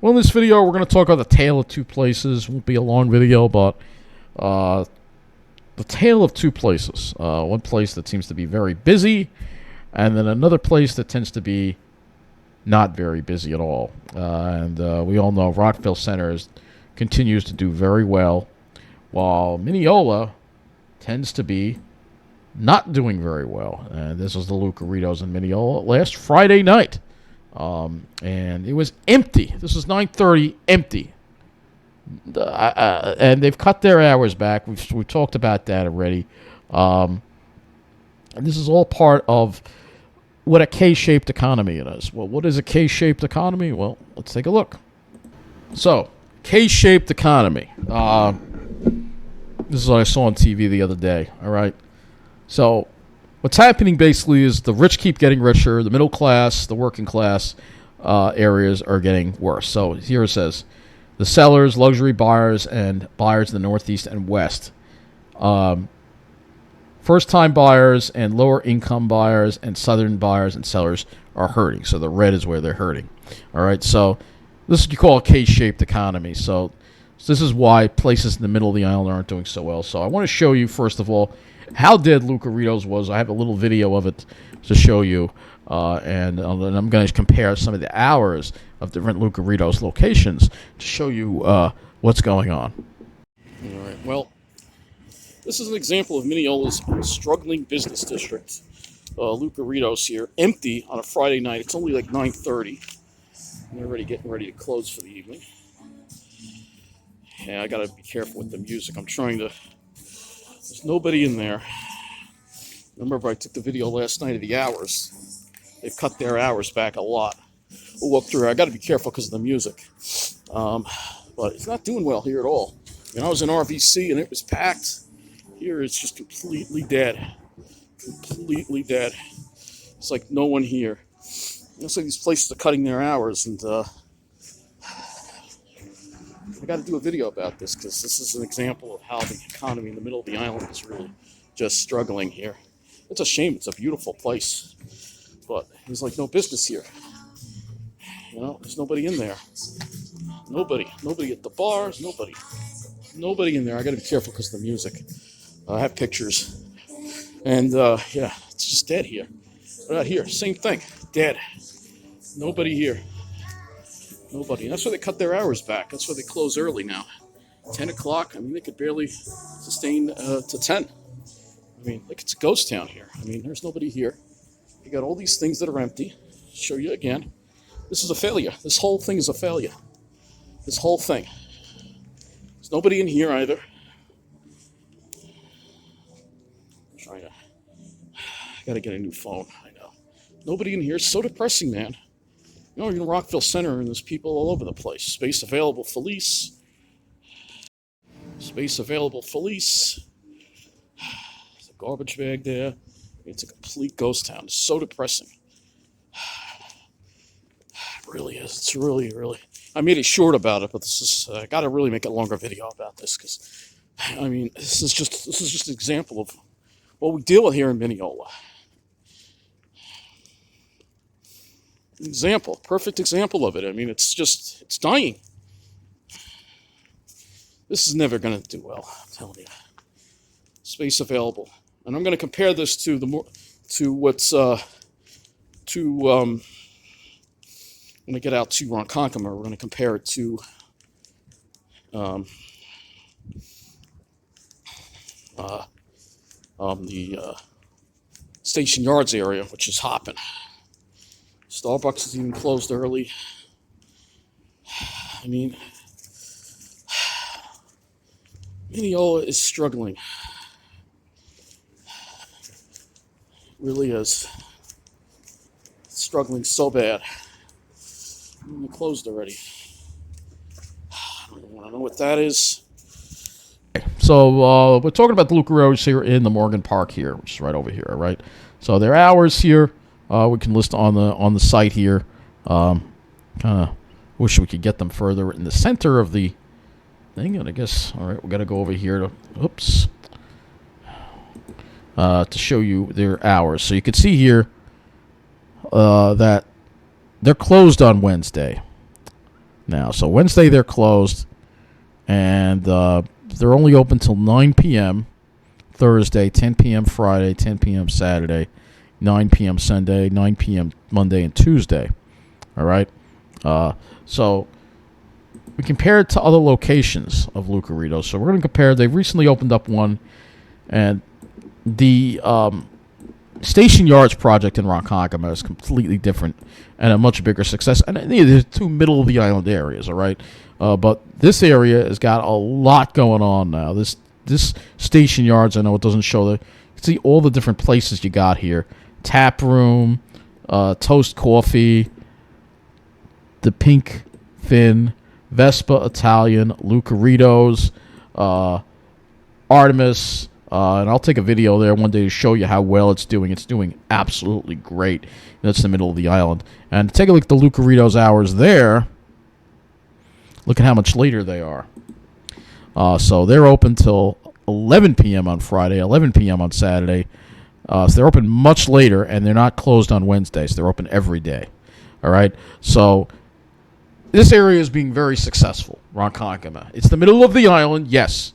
Well, in this video, we're going to talk about the tale of two places. Won't be a long video, but the tale of two places. One place that seems to be very busy, and then another place that tends to be not very busy at all. We all know Rockville Center continues to do very well, while Mineola tends to be not doing very well. And this was the Lucaritos in Mineola last Friday night. And it was empty. This was 9:30, empty. And they've cut their hours back. We've talked about that already. And this is all part of what a K-shaped economy it is. Well, what is a K-shaped economy? Well, let's take a look. So, K-shaped economy. This is what I saw on TV the other day. All right. So, what's happening basically is the rich keep getting richer, the middle class, the working class areas are getting worse. So here it says, the sellers, luxury buyers, and buyers in the Northeast and West. First-time buyers and lower-income buyers and southern buyers and sellers are hurting. So the red is where they're hurting. All right, so this is what you call a K-shaped economy. So this is why places in the middle of the island aren't doing so well. So I want to show you, first of all, how dead Lucaritos was. I have a little video of it to show you, and I'm going to compare some of the hours of different Lucaritos locations to show you what's going on. All right, well, this is an example of Mineola's struggling business district. Lucaritos here, empty on a Friday night. It's only like 9:30. They're already getting ready to close for the evening. Yeah, I got to be careful with the music. I'm trying to... There's nobody in there. Remember, I took the video last night of the hours. They've cut their hours back a lot. We'll walk through. I got to be careful because of the music. But it's not doing well here at all. I was in RVC and it was packed. Here it's just completely dead. Completely dead. It's like no one here. It's like these places are cutting their hours, and I got to do a video about this because this is an example of how the economy in the middle of the island is really just struggling here. It's a shame. It's a beautiful place, but there's like no business here. There's nobody in there. Nobody at the bars. Nobody in there. I got to be careful because of the music. I have pictures, and yeah, it's just dead here. But out here, same thing, dead. Nobody here. Nobody. And that's why they cut their hours back. That's why they close early now. 10 o'clock, they could barely sustain to 10. Like it's a ghost town here. There's nobody here. You got all these things that are empty. Show you again. This is a failure. This whole thing is a failure. This whole thing. There's nobody in here either. I gotta get a new phone. I know. Nobody in here. It's so depressing, man. You're in Rockville Center, and there's people all over the place. Space available for lease. Space available for lease. There's a garbage bag there. It's a complete ghost town. It's so depressing. It really is. It's really, really... I made it short about it, but this is... I got to really make a longer video about this, because, this is just an example of what we deal with here in Mineola. Example, perfect example of it. It's dying. This is never going to do well, I'm telling you. Space available, and I'm going to compare this to what's when I get out to Ronkonkoma, we're going to compare it to the Station Yards area, which is hopping. Starbucks is even closed early. Mineola is struggling. It really is. It's struggling so bad. They're closed already. I don't even want to know what that is. So we're talking about the Lucaritos here in the Morgan Parc here, which is right over here, right? So their hours here. We can list on the site here. Kind of wish we could get them further in the center of the thing. And I guess, all right, we got to go over here to show you their hours. So you can see here that they're closed on Wednesday. now. So Wednesday they're closed, and they're only open till 9 p.m. Thursday, 10 p.m. Friday, 10 p.m. Saturday, 9 p.m. Sunday, 9 p.m. Monday and Tuesday. All right? So we compare it to other locations of Lucaritos. So we're going to compare. They've recently opened up one, and the Station Yards project in Ronkonkoma is completely different and a much bigger success. And there's two middle of the island areas, all right? But this area has got a lot going on now. This Station Yards, I know it doesn't show you can see all the different places you got here. Tap room, Toast Coffee, the Pink Fin, Vespa Italian, Lucaritos, Artemis, and I'll take a video there one day to show you how well it's doing. It's doing absolutely great. That's the middle of the island. And take a look at the Lucaritos hours there. Look at how much later they are. So they're open till 11 p.m. on Friday, 11 p.m. on Saturday. So they're open much later, and they're not closed on Wednesdays. They're open every day. All right? So this area is being very successful, Ronkonkoma. It's the middle of the island, yes,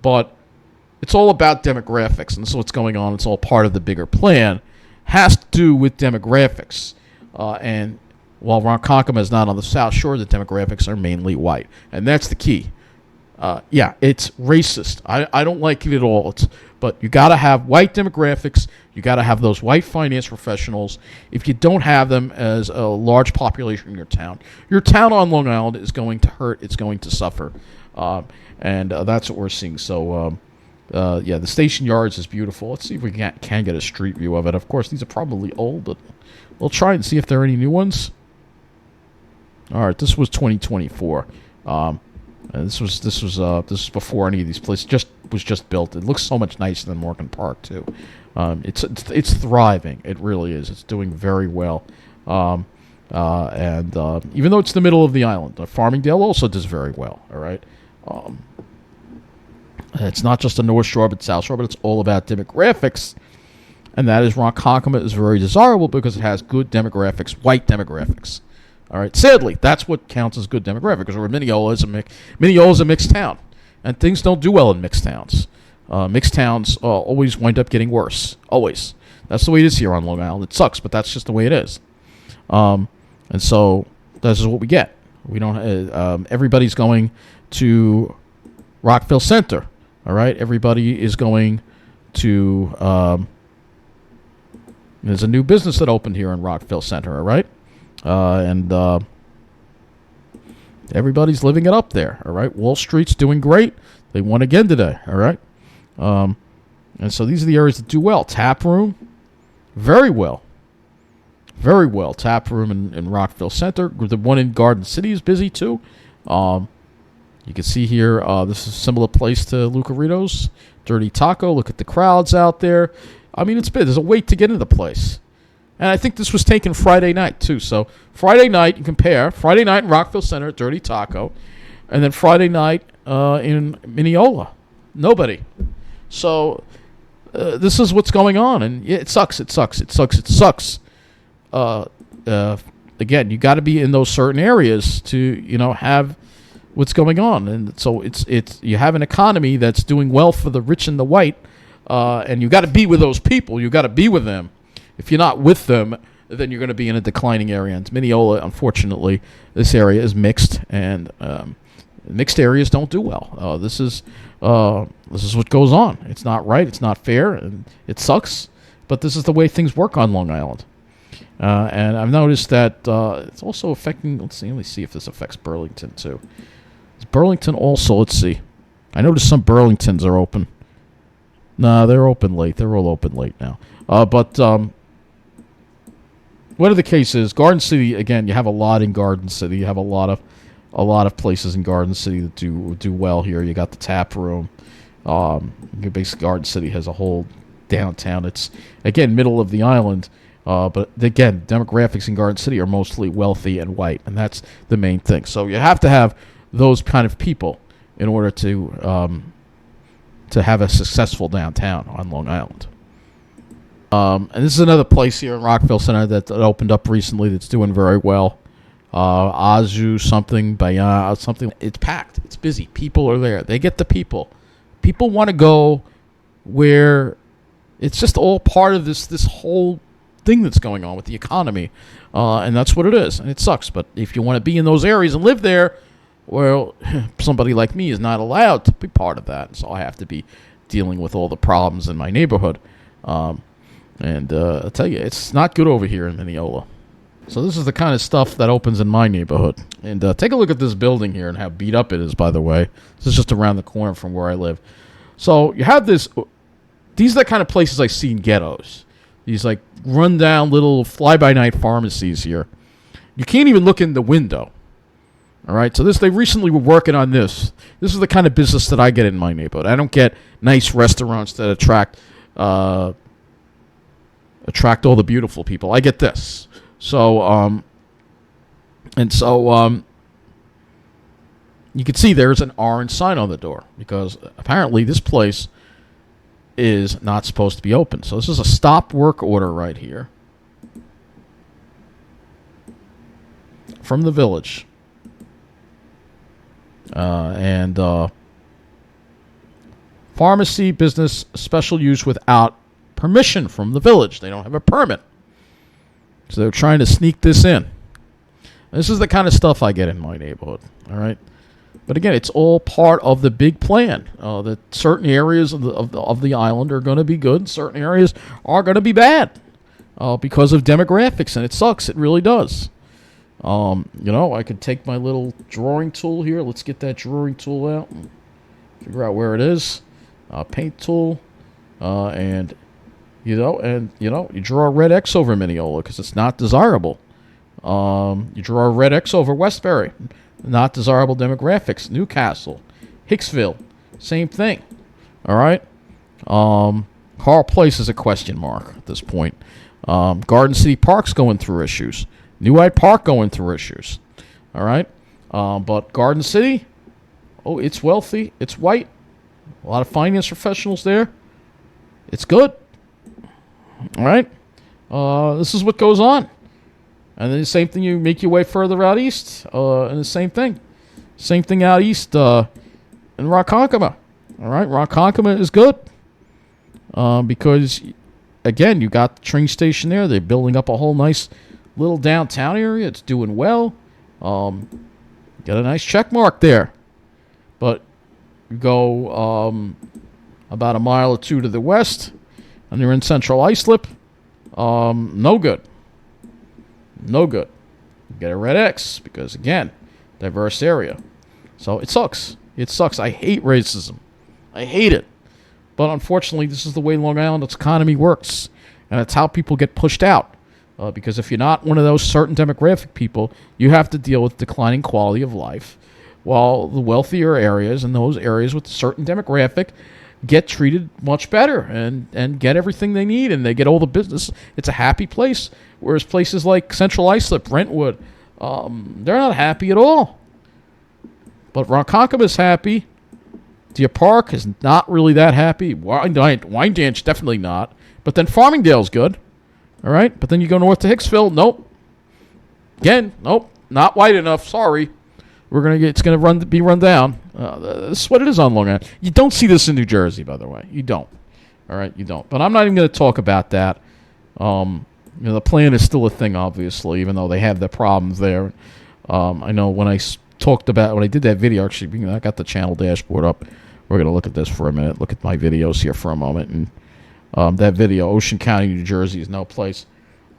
but it's all about demographics, and this is what's going on. It's all part of the bigger plan. Has to do with demographics. And while Ronkonkoma is not on the South Shore, the demographics are mainly white, and that's the key. Yeah, it's racist. I don't like it at all. But you got to have white demographics. You got to have those white finance professionals. If you don't have them as a large population in your town on Long Island is going to hurt. It's going to suffer. And that's what we're seeing. So, yeah, the Station Yards is beautiful. Let's see if we can get a street view of it. Of course, these are probably old, but we'll try and see if there are any new ones. All right, this was 2024. This was before any of these places was just built. It looks so much nicer than Morgan Parc too. It's thriving. It really is. It's doing very well. And even though it's the middle of the island, Farmingdale also does very well. All right. It's not just the North Shore but South Shore, but it's all about demographics, and that is Ronkonkoma is very desirable because it has good demographics, white demographics. All right. Sadly, that's what counts as good demographics. Because Mineola is a mixed town, and things don't do well in mixed towns. Mixed towns always wind up getting worse. Always. That's the way it is here on Long Island. It sucks, but that's just the way it is. And so this is what we get. We don't. Everybody's going to Rockville Center. All right. Everybody is going to. There's a new business that opened here in Rockville Center. All right. And everybody's living it up there, all right? Wall Street's doing great. They won again today, all right? And so these are the areas that do well. Tap room, very well. Very well. Tap room in Rockville Center. The one in Garden City is busy, too. You can see here, this is a similar place to Lucaritos. Dirty Taco. Look at the crowds out there. I mean, it's big. There's a wait to get into the place. And I think this was taken Friday night, too. So Friday night, you compare. Friday night in Rockville Center, Dirty Taco. And then Friday night in Mineola. Nobody. So this is what's going on. And yeah, it sucks. It sucks. It sucks. It sucks. Again, you got to be in those certain areas to, have what's going on. And so it's you have an economy that's doing well for the rich and the white. And you got to be with those people. You got to be with them. If you're not with them, then you're going to be in a declining area. And Mineola, unfortunately, this area is mixed, and mixed areas don't do well. This is what goes on. It's not right. It's not fair, and it sucks. But this is the way things work on Long Island. And I've noticed that it's also affecting. Let me see if this affects Burlington too. Is Burlington also? Let's see. I noticed some Burlingtons are open. Nah, they're open late. They're all open late now. But whatever the case is, Garden City, again, you have a lot in Garden City. You have a lot of places in Garden City that do well here. You got the tap room. Basically, Garden City has a whole downtown. It's, again, middle of the island. But, again, demographics in Garden City are mostly wealthy and white, and that's the main thing. So you have to have those kind of people in order to have a successful downtown on Long Island. And this is another place here in Rockville Center that opened up recently that's doing very well. Azu something, Bayan something. It's packed. It's busy. People are there. They get the people. People want to go where it's just all part of this whole thing that's going on with the economy, and that's what it is. And it sucks. But if you want to be in those areas and live there, well, somebody like me is not allowed to be part of that, so I have to be dealing with all the problems in my neighborhood. And I'll tell you, it's not good over here in Mineola. So this is the kind of stuff that opens in my neighborhood. And take a look at this building here and how beat up it is, by the way. This is just around the corner from where I live. So you have this. These are the kind of places I see in ghettos. These like run-down little fly-by-night pharmacies here. You can't even look in the window. All right, so they recently were working on this. This is the kind of business that I get in my neighborhood. I don't get nice restaurants that attract all the beautiful people. I get this. So, you can see there's an orange sign on the door because apparently this place is not supposed to be open. So this is a stop work order right here from the village. Pharmacy business special use without permission from the village. They don't have a permit. So they're trying to sneak this in. This is the kind of stuff I get in my neighborhood. All right. But again, it's all part of the big plan. That certain areas of the island are going to be good. Certain areas are going to be bad because of demographics. And it sucks. It really does. I could take my little drawing tool here. Let's get that drawing tool out and figure out where it is. Paint tool. And you draw a red X over Mineola because it's not desirable. You draw a red X over Westbury. Not desirable demographics. Newcastle. Hicksville. Same thing. All right? Carl Place is a question mark at this point. Garden City Park's going through issues. New Hyde Park going through issues. All right? But Garden City, it's wealthy. It's white. A lot of finance professionals there. It's good. All right? This is what goes on. And then the same thing, you make your way further out east, and the same thing. Same thing out east in Ronkonkoma. All right? Ronkonkoma is good because, again, you got the train station there. They're building up a whole nice little downtown area. It's doing well. Got a nice check mark there. But you go about a mile or two to the west, and you're in Central Islip. No good. No good. You get a red X because, again, diverse area. So it sucks. It sucks. I hate racism. I hate it. But unfortunately, this is the way Long Island's economy works. And it's how people get pushed out. Because if you're not one of those certain demographic people, you have to deal with declining quality of life. While the wealthier areas and those areas with a certain demographic get treated much better and get everything they need, and they get all the business. It's a happy place. Whereas places like Central Islip, Brentwood, they're not happy at all. But Ronkonkoma is happy. Deer Park is not really that happy. Wyandanch, definitely not. But then Farmingdale's good. All right? But then you go north to Hicksville. Nope. Again, nope. Not white enough. Sorry. It's gonna be run down. This is what it is on Long Island. You don't see this in New Jersey, by the way. You don't. All right, you don't. But I'm not even going to talk about that. The plan is still a thing, obviously, even though they have their problems there. I know when I did that video, actually, I got the channel dashboard up. We're going to look at this for a minute. Look at my videos here for a moment. And that video, Ocean County, New Jersey, is no place.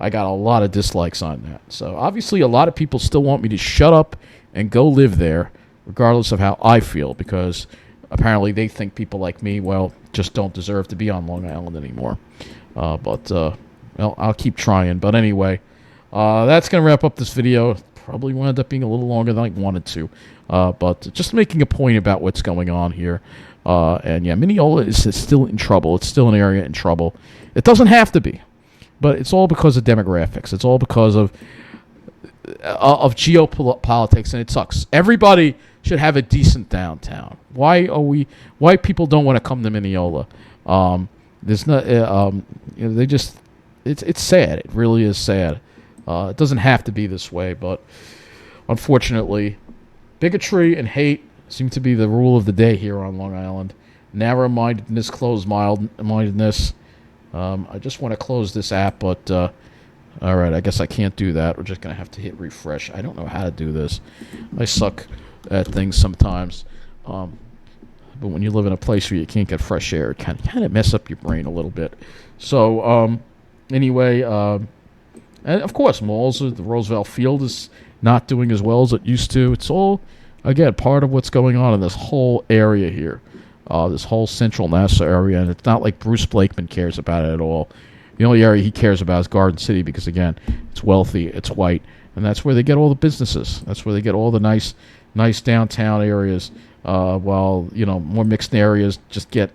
I got a lot of dislikes on that. So obviously, a lot of people still want me to shut up and go live there, regardless of how I feel, because apparently they think people like me, just don't deserve to be on Long Island anymore. But I'll keep trying. But anyway, that's going to wrap up this video. Probably wound up being a little longer than I wanted to. But just making a point about what's going on here. And yeah, Mineola is still in trouble. It's still an area in trouble. It doesn't have to be. But it's all because of demographics. It's all because of geopolitics, and it sucks. Everybody should have a decent downtown. Why people don't want to come to Mineola? There's not. It's sad. It really is sad. It doesn't have to be this way, but unfortunately, bigotry and hate seem to be the rule of the day here on Long Island. Narrow-mindedness, closed-mindedness. I just want to close this app, but all right, I guess I can't do that. We're just going to have to hit refresh. I don't know how to do this. I suck at things sometimes. But when you live in a place where you can't get fresh air, it kind of mess up your brain a little bit. So, anyway, and of course, malls, the Roosevelt Field is not doing as well as it used to. It's all, again, part of what's going on in this whole area here, this whole central Nassau area. And it's not like Bruce Blakeman cares about it at all. The only area he cares about is Garden City because, again, it's wealthy, it's white, and that's where they get all the businesses. That's where they get all the nice downtown areas. While more mixed areas just get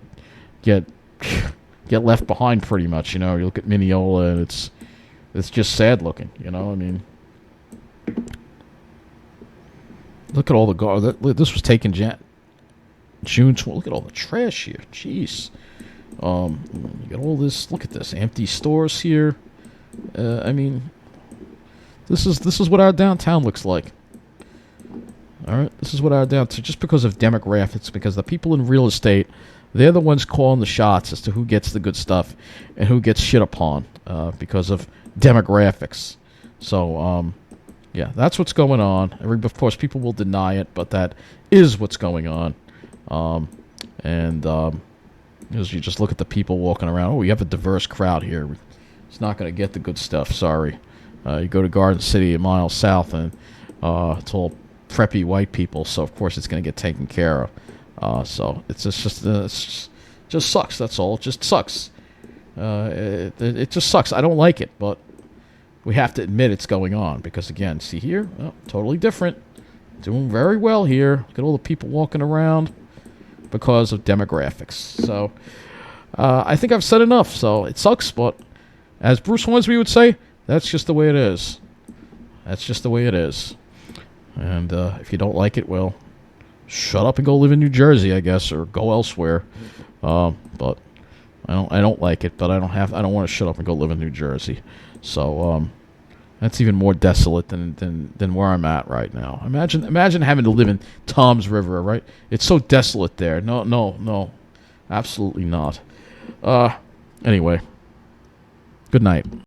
left behind pretty much. You look at Mineola and it's just sad looking. I mean, look at all the this was taken June 20. Look at all the trash here. Jeez. You got all this. Look at this empty stores here. I mean, this is what our downtown looks like. All right, this is what our downtown. Just because of demographics, because the people in real estate, they're the ones calling the shots as to who gets the good stuff and who gets shit upon because of demographics. So, yeah, that's what's going on. Of course, people will deny it, but that is what's going on. As you just look at the people walking around, we have a diverse crowd here. It's not going to get the good stuff. Sorry. You go to Garden City a mile south, and it's all preppy white people. So of course it's going to get taken care of. So it's just sucks. That's all. It just sucks. It just sucks. I don't like it, but we have to admit it's going on because again, see here, totally different. Doing very well here. Look at all the people walking around because of demographics. So I think I've said enough. So it sucks, but as Bruce Hornsby would say, that's just the way it is. That's just the way it is. And if you don't like it, well, shut up and go live in New Jersey, I guess, or go elsewhere. But I don't like it, but I don't want to shut up and go live in New Jersey. So that's even more desolate than where I'm at right now. Imagine having to live in Tom's River, right? It's so desolate there. No, absolutely not. Anyway, good night.